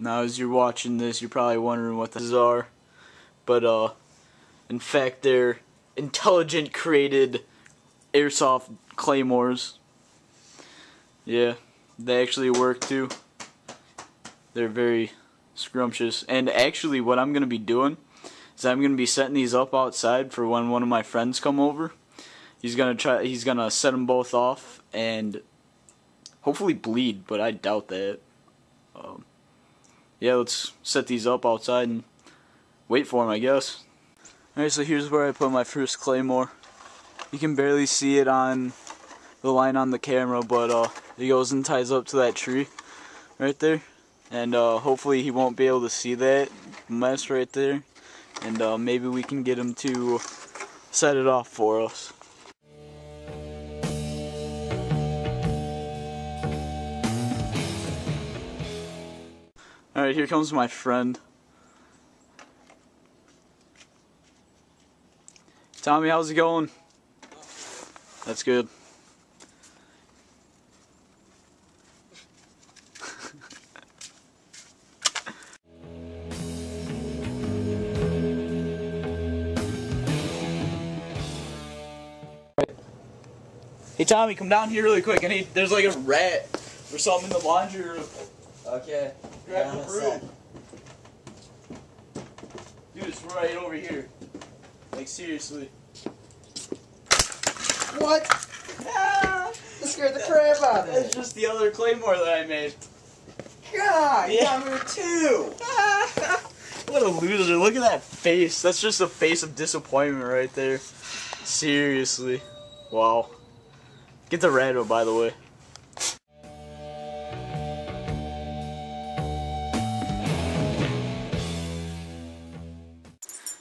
Now as you're watching this, you're probably wondering what these are. But in fact they're intelligent created airsoft claymores. Yeah, they actually work too. They're very scrumptious. And actually what I'm going to be doing is I'm going to be setting these up outside for when one of my friends come over. He's going to set them both off and hopefully bleed, but I doubt that. Yeah, let's set these up outside and wait for him, I guess. Alright, so here's where I put my first claymore. You can barely see it on the line on the camera, but he goes and ties up to that tree right there. And hopefully he won't be able to see that mess right there. And maybe we can get him to set it off for us. Alright, here comes my friend. Tommy, how's it going? That's good. Hey Tommy, come down here really quick. There's like a rat or something in the laundry room. Okay. Grab the broom. Dude, it's right over here. Like, seriously. What? Ah, that scared the crap out of me. That's just the other claymore that I made. God, you got me too. What a loser. Look at that face. That's just a face of disappointment right there. Seriously. Wow. Get the rado, by the way.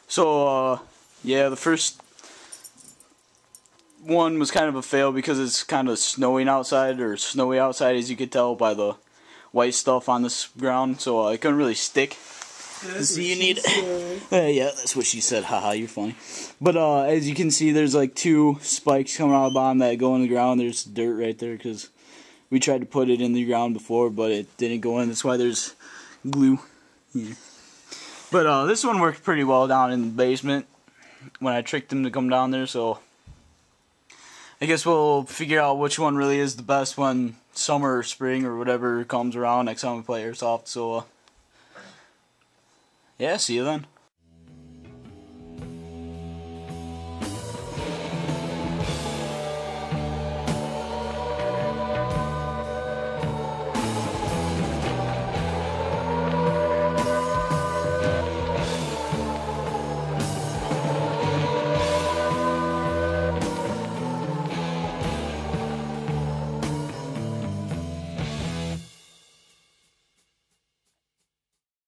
So, yeah, the first one was kind of a fail because it's kind of snowing outside, or snowy outside, as you could tell by the white stuff on this ground, so it couldn't really stick. So you need, yeah, that's what she said. Haha, you're funny. But as you can see, there's like 2 spikes coming out of the bottom that go in the ground. There's dirt right there because we tried to put it in the ground before, but it didn't go in. That's why there's glue. Yeah. But this one worked pretty well down in the basement when I tricked him to come down there, so I guess we'll figure out which one really is the best when summer or spring or whatever comes around next time we play airsoft. So yeah, see you then.